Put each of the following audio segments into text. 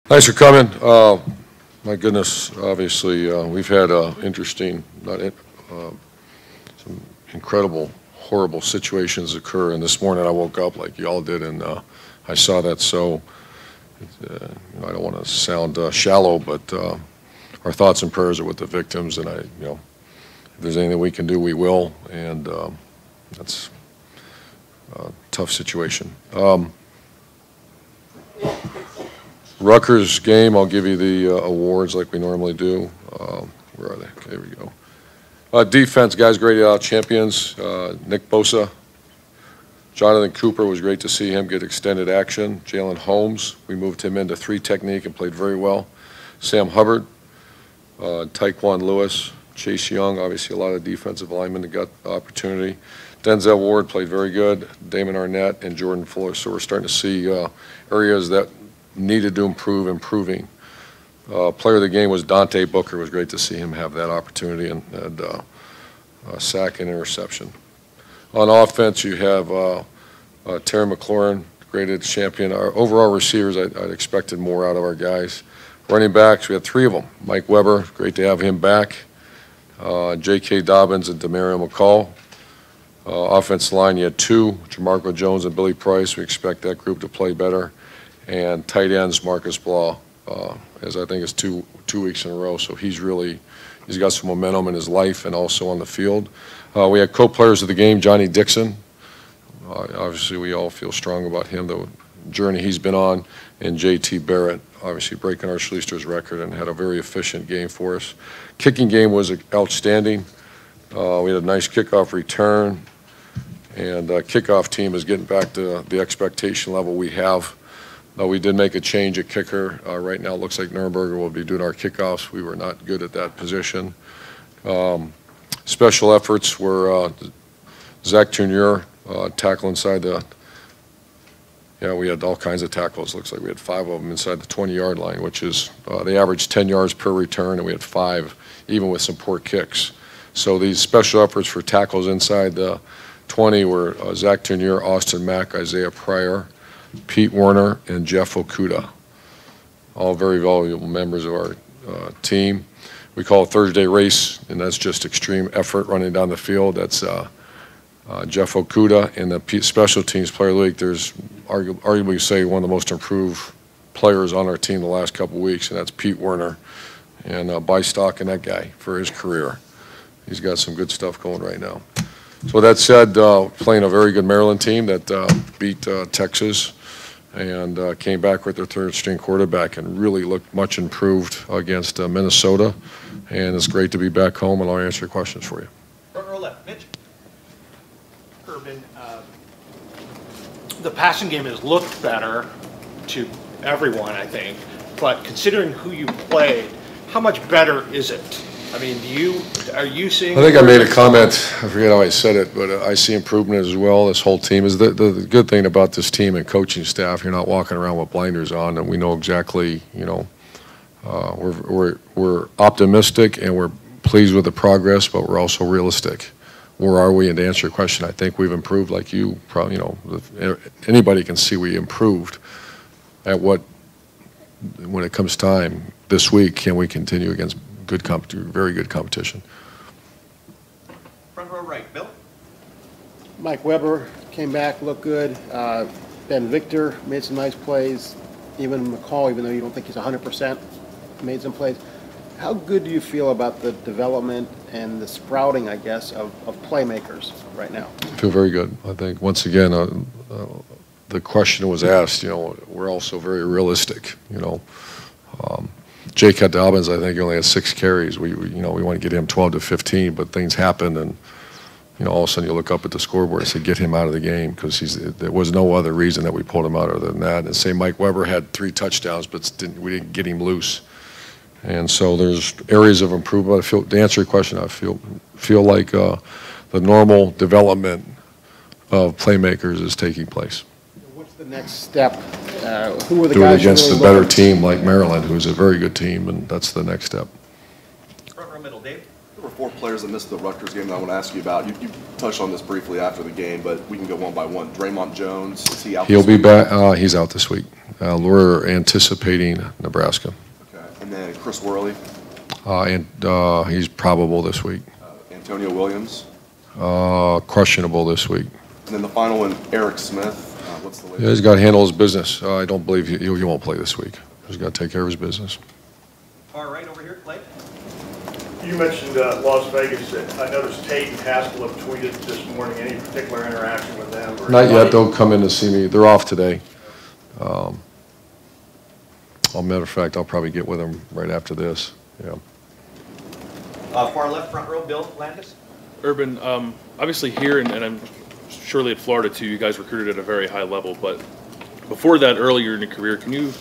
Thanks for coming. My goodness, obviously, we've had interesting, some incredible, horrible situations occur. And this morning I woke up like you all did, and I saw that. So I don't want to sound shallow, but our thoughts and prayers are with the victims. And if there's anything we can do, we will. And that's a tough situation. Rutgers game, I'll give you the awards like we normally do. Where are they? Okay, there we go. Defense, guys graded out champions. Nick Bosa. Jonathan Cooper, was great to see him get extended action. Jaylen Holmes, we moved him into 3 technique and played very well. Sam Hubbard, Taekwon Lewis, Chase Young, obviously a lot of defensive linemen that got the opportunity. Denzel Ward played very good. Damon Arnett and Jordan Fuller. So we're starting to see areas that needed to improve, improving. Player of the game was Dante Booker. It was great to see him have that opportunity and a sack and interception. On offense, you have Terry McLaurin, graded champion. Our overall receivers, I'd expected more out of our guys. Running backs, we had 3 of them. Mike Weber, great to have him back. J.K. Dobbins and Demario McCall. Offensive line, you had 2, Jamarco Jones and Billy Price. We expect that group to play better. And tight ends, Marcus Blah, as I think it's two weeks in a row. So he's got some momentum in his life and also on the field. We had co-players of the game, Johnny Dixon. Obviously, we all feel strong about him, the journey he's been on. And J.T. Barrett, obviously breaking our Schleister's record and had a very efficient game for us. Kicking game was outstanding. We had a nice kickoff return. And kickoff team is getting back to the expectation level we have. We did make a change at kicker. Right now it looks like Nuremberger will be doing our kickoffs. We were not good at that position. Special efforts were Zach Tournier, tackle inside the, we had all kinds of tackles. Looks like we had 5 of them inside the 20-yard line, which is, they averaged 10 yards per return, and we had 5, even with some poor kicks. So these special efforts for tackles inside the 20 were Zach Tournier, Austin Mack, Isaiah Pryor, Pete Werner, and Jeff Okuda, all very valuable members of our team. We call it Thursday race, and that's just extreme effort running down the field. That's Jeff Okuda, and the special teams player of the week. There's arguably say one of the most improved players on our team the last couple of weeks, and that's Pete Werner. And buy stock in that guy for his career. He's got some good stuff going right now. So that said, playing a very good Maryland team that beat Texas and came back with their 3rd-string quarterback and really looked much improved against Minnesota. And it's great to be back home, and I'll answer your questions for you. Front row left, Mitch. Urban, the passing game has looked better to everyone, I think. But considering who you played, how much better is it? I mean, are you seeing? I think I made a comment. I forget how I said it, but I see improvement as well. This whole team is the good thing about this team and coaching staff. You're not walking around with blinders on, and we know exactly. We're optimistic and we're pleased with the progress, but we're also realistic. Where are we? And to answer your question, I think we've improved. Like you probably, anybody can see we improved. At what, when it comes time this week, can we continue against very good competition? Front row right, Bill. Mike Weber came back, looked good. Ben Victor made some nice plays. Even McCall, even though you don't think he's 100%, made some plays. How good do you feel about the development and the sprouting, I guess, of playmakers right now? I feel very good. I think, once again, the question was asked, we're also very realistic, J.K. Dobbins, I think, only had 6 carries. We want to get him 12 to 15, but things happened, and all of a sudden you look up at the scoreboard and say, get him out of the game, because there was no other reason that we pulled him out other than that. And say Mike Weber had 3 touchdowns, but we didn't get him loose. And so there's areas of improvement. To answer your question, I feel like the normal development of playmakers is taking place. What's the next step? Who are the do guys it against really a better team like Maryland, who's a very good team, and that's the next step. Front row middle, Dave. There were 4 players that missed the Rutgers game that I want to ask you about. You touched on this briefly after the game, but we can go one by one. Draymond Jones, is he out? He'll be back. He's out this week. We're anticipating Nebraska. Okay. And then Chris Worley, And he's probable this week. Antonio Williams, Questionable this week. and then the final one, Eric Smith. What's the latest? Yeah, he's got to handle his business. I don't believe he won't play this week. He's got to take care of his business. Far right over here, Clay. You mentioned Las Vegas. I noticed Tate and Haskell have tweeted this morning. Any particular interaction with them? Or Not yet. They'll come in to see me. They're off today. As a matter of fact, I'll probably get with them right after this. Yeah. Far left, front row, Bill Landis. Urban, obviously here, and I'm surely at Florida too, you guys recruited at a very high level, but before that, earlier in your career, can you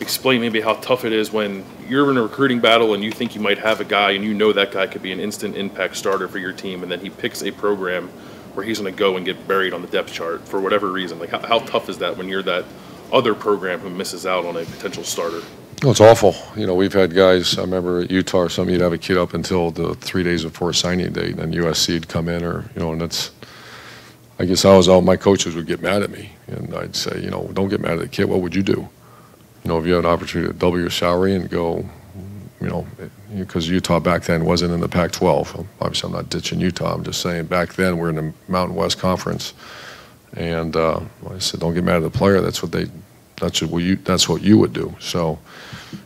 explain maybe how tough it is when you're in a recruiting battle and you think you might have a guy and you know that guy could be an instant impact starter for your team, and then he picks a program where he's going to go and get buried on the depth chart for whatever reason? Like, how tough is that when you're that other program who misses out on a potential starter? Well, it's awful. You know, we've had guys, I remember at Utah or something, you'd have a kid up until the 3 days before signing date, and then USC would come in, or, you know, and that's, I guess I was out, my coaches would get mad at me, and I'd say, you know, don't get mad at the kid, what would you do? You know, if you had an opportunity to double your salary and go, you know, because Utah back then wasn't in the Pac-12. Obviously, I'm not ditching Utah. I'm just saying back then we're in the Mountain West Conference, and I said, don't get mad at the player. That's what you would do. So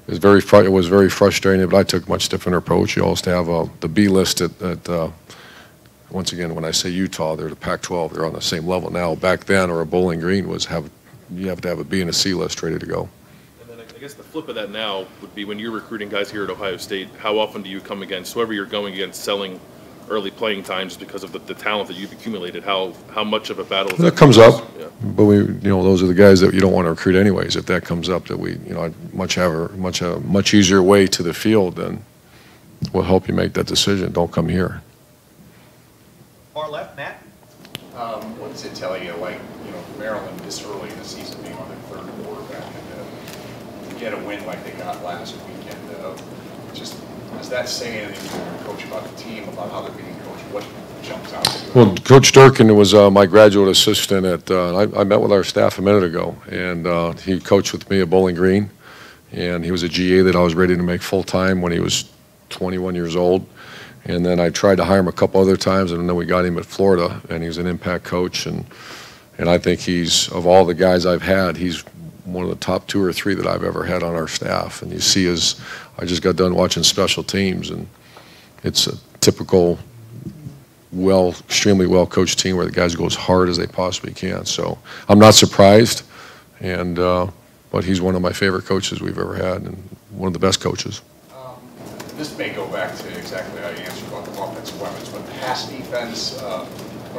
it was very frustrating. But I took a much different approach. You always have the B list at once again, when I say Utah, they're the Pac-12. They're on the same level now. Back then, or a Bowling Green you have to have a B and a C list ready to go. I guess the flip of that now would be when you're recruiting guys here at Ohio State, how often do you come against whoever you're going against selling early playing times because of the talent that you've accumulated? How much of a battle is that? That comes up, Yeah. but those are the guys that you don't want to recruit anyways. If that comes up, that I'd much a much easier way to the field, then we'll help you make that decision. Don't come here. Far left, Matt. What does it tell you, like, Maryland this early in the season being on their third quarterback, and to get a win like they got last weekend? Does that say anything to your coach about the team, about how they're being coached? What jumps out to you? Well, Coach Durkin was my graduate assistant at. I met with our staff a minute ago, and he coached with me at Bowling Green, and he was a GA that I was ready to make full time when he was 21 years old. And then I tried to hire him a couple other times, and then we got him at Florida, and he's an impact coach. And I think of all the guys I've had, he's one of the top 2 or 3 that I've ever had on our staff. And you see I just got done watching special teams, and it's a typical, extremely well-coached team where the guys go as hard as they possibly can. So I'm not surprised, but he's one of my favorite coaches we've ever had, and one of the best coaches. This may go back to exactly how you answered about the offensive weapons, but pass defense, are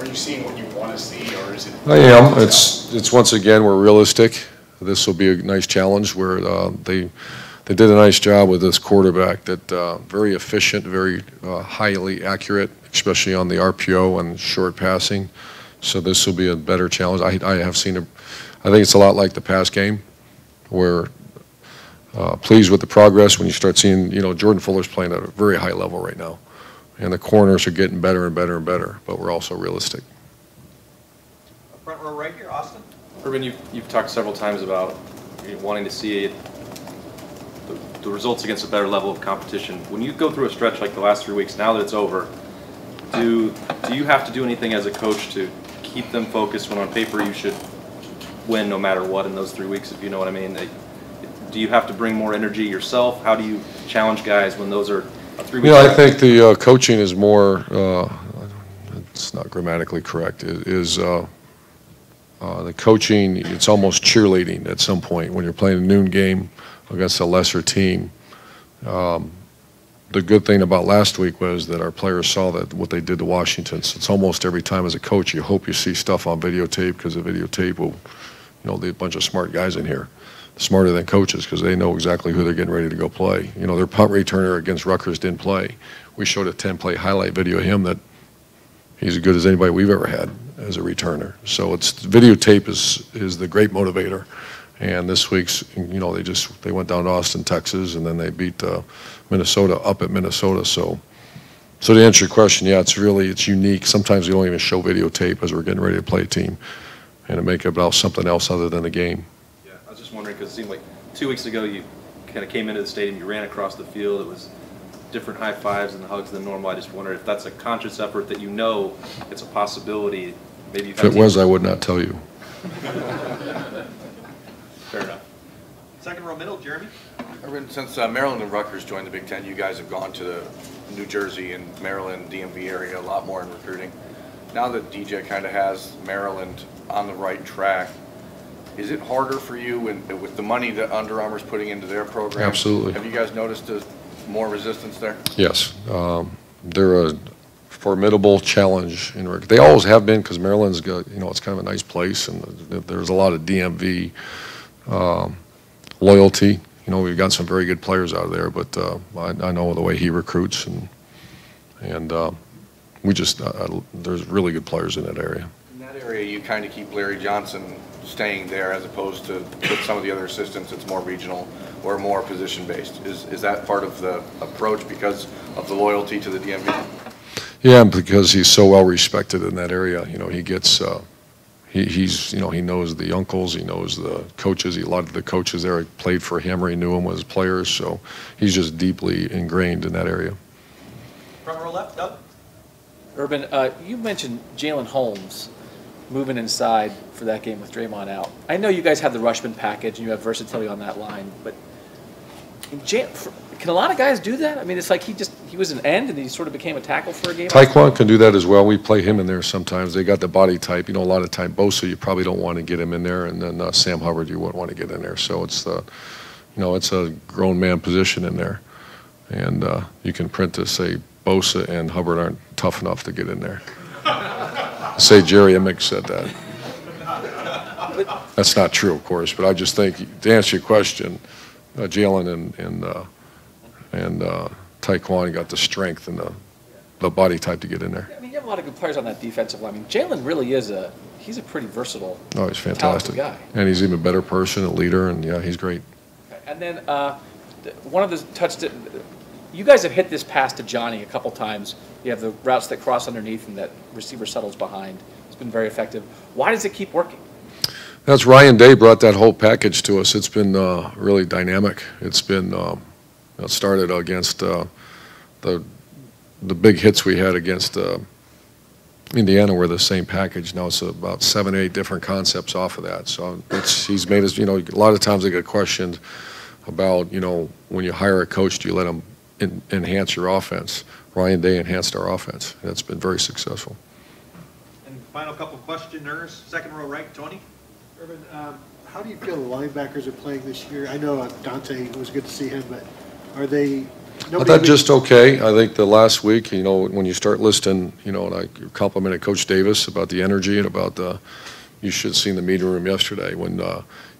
you seeing what you want to see, or is it? I am. It's once again, we're realistic. This will be a nice challenge where they did a nice job with this quarterback that very efficient, very highly accurate, especially on the RPO and short passing. So this will be a better challenge. I have seen I think it's a lot like the pass game, where pleased with the progress when you start seeing, Jordan Fuller's playing at a very high level right now. And the corners are getting better and better and better, but we're also realistic. Front row right here, Austin. Urban, you've talked several times about wanting to see the results against a better level of competition. When you go through a stretch like the last 3 weeks, now that it's over, do you have to do anything as a coach to keep them focused when on paper you should win no matter what in those 3 weeks, if you know what I mean? Do you have to bring more energy yourself? How do you challenge guys when those are 3 weeks? I think the coaching is more, it's not grammatically correct, the coaching, it's almost cheerleading at some point when you're playing a noon game against a lesser team. The good thing about last week was that our players saw what they did to Washington. So it's almost every time as a coach you hope you see stuff on videotape, because the videotape will, there's a bunch of smart guys in here, smarter than coaches, because they know exactly who they're getting ready to go play. Their punt returner against Rutgers didn't play. We showed a 10-play highlight video of him that he's as good as anybody we've ever had as a returner. So videotape is the great motivator. And this week's, they went down to Austin, Texas, and then they beat Minnesota up at Minnesota. So to answer your question, yeah, it's unique. Sometimes we don't even show videotape as we're getting ready to play a team, and to make it about something else other than the game. Yeah, I was just wondering, because it seemed like 2 weeks ago you kind of came into the stadium, you ran across the field, it was different high fives and hugs than normal. I just wondered if that's a conscious effort that you know it's a possibility. Maybe If it was, I would not tell you. Fair enough. Second row middle, Jeremy. Urban, since Maryland and Rutgers joined the Big Ten, you guys have gone to the New Jersey and Maryland, DMV area a lot more in recruiting. Now that DJ kind of has Maryland on the right track, is it harder for you with the money that Under Armour's putting into their program? Absolutely. Have you guys noticed more resistance there? Yes. They're a formidable challenge. They always have been, because Maryland's got, it's kind of a nice place, and there's a lot of DMV loyalty. We've got some very good players out of there, but I know the way he recruits, and we just there's really good players in that area. In that area, you kind of keep Larry Johnson staying there, as opposed to with some of the other assistants, it's more regional or more position-based. Is that part of the approach because of the loyalty to the DMV? Yeah, because he's so well respected in that area. He gets he knows the uncles, he knows the coaches. A lot of the coaches there played for him, or he knew him as players. So he's just deeply ingrained in that area. Front row left, Doug. Urban, you mentioned Jaylen Holmes moving inside for that game with Draymond out. I know you guys have the Rushman package and you have versatility on that line, but can a lot of guys do that? I mean, it's like he was an end and he sort of became a tackle for a game. Taekwon can do that as well. We play him in there sometimes. They got the body type. A lot of time Bosa, you probably don't want to get him in there, and then Sam Hubbard, you wouldn't want to get in there. So it's it's a grown man position in there, and you can print to say Bosa and Hubbard aren't tough enough to get in there. Say Jerry Emick said that. That's not true, of course, but I just think, to answer your question, Jaylen and Taekwon got the strength and the body type to get in there. I mean, you have a lot of good players on that defensive line. I mean, Jaylen really is he's a pretty versatile, oh, he's fantastic guy. And he's an even better person, a leader, and yeah, he's great. And then one of the you guys have hit this pass to Johnny a couple times. You have the routes that cross underneath and that receiver settles behind. It's been very effective. Why does it keep working? That's Ryan Day brought that whole package to us. It's been really dynamic. It's been it started against the big hits we had against Indiana were the same package. Now it's about 7 or 8 different concepts off of that. So he's made us. A lot of times I get questioned about when you hire a coach, do you let him enhance your offense? Ryan Day enhanced our offense. That's been very successful. And final couple questioners. Second row right, Tony. Urban, how do you feel the linebackers are playing this year? I know Dante, it was good to see him, but are they? I thought just okay. I think the last week, when you start listing, and I complimented Coach Davis about the energy and about you should have seen the meeting room yesterday when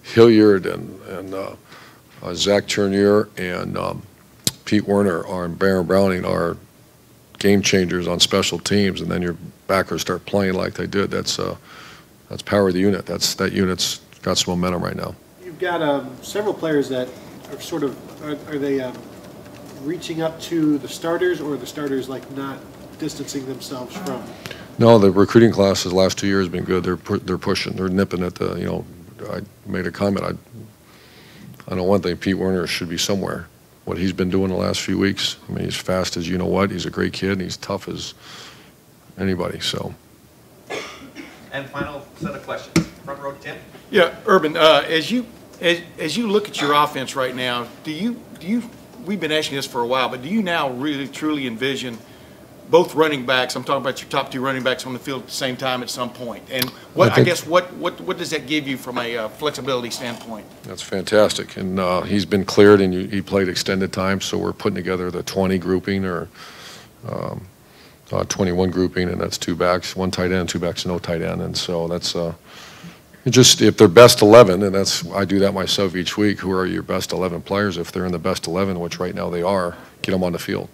Hilliard and Zach Turnier and Pete Werner and Baron Browning are game changers on special teams, and then your backers start playing like they did. That's power of the unit. That unit's got some momentum right now. You've got several players that are sort of are they reaching up to the starters, or are the starters not distancing themselves from? No, the recruiting classes last 2 years have been good. They're pushing. They're nipping at the. I made a comment. I know one thing. Pete Werner should be somewhere. What he's been doing the last few weeks. I mean, he's fast as He's a great kid, and he's tough as anybody. So. And final set of questions. Front row, Tim. Yeah, Urban. As you look at your offense right now, do you? We've been asking this for a while, but do you now really truly envision both running backs? I'm talking about your top 2 running backs on the field at the same time at some point. And what does that give you from a flexibility standpoint? That's fantastic, and he's been cleared, and he played extended time, so we're putting together the 20 grouping or 21 grouping, and that's 2 backs, 1 tight end, 2 backs, no tight end, and so that's just if they're best 11, and I do that myself each week. Who are your best 11 players? If they're in the best 11, which right now they are, get them on the field.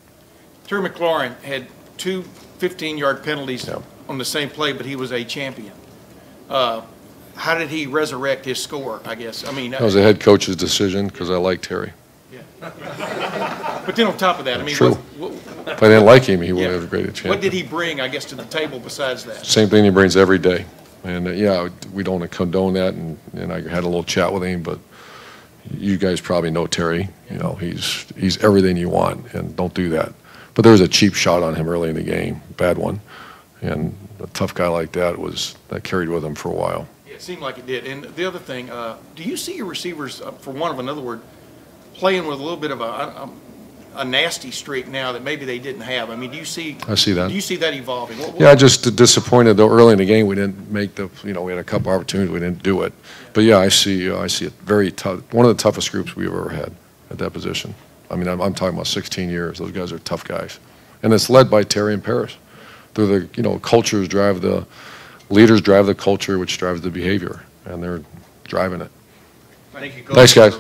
Terry McLaurin had 2 15-yard penalties on the same play, but he was a champion. How did he resurrect his score, I guess? I mean, that was a head coach's decision because I like Terry. Yeah. But then on top of that, I mean, true. If I didn't like him, he would have a great chance. What did he bring, I guess, to the table besides that? Same thing he brings every day. And, we don't condone that, and I had a little chat with him, but you guys probably know Terry. You know, he's everything you want, and don't do that. But there was a cheap shot on him early in the game, bad one, and a tough guy like that carried with him for a while. Yeah, it seemed like it did. And the other thing, do you see your receivers, for want of another word, playing with a little bit of a nasty streak now that maybe they didn't have? I mean, do you see? I see that. Do you see that evolving? Yeah, just disappointed though. Early in the game, we didn't make the. You know, we had a couple opportunities, we didn't do it. But yeah, I see it very tough. One of the toughest groups we've ever had at that position. I mean, I'm talking about 16 years. Those guys are tough guys, and it's led by Terry and Paris. They're the cultures drive the leaders drive the culture, which drives the behavior, and they're driving it. Thank you, Coach. Thanks, guys.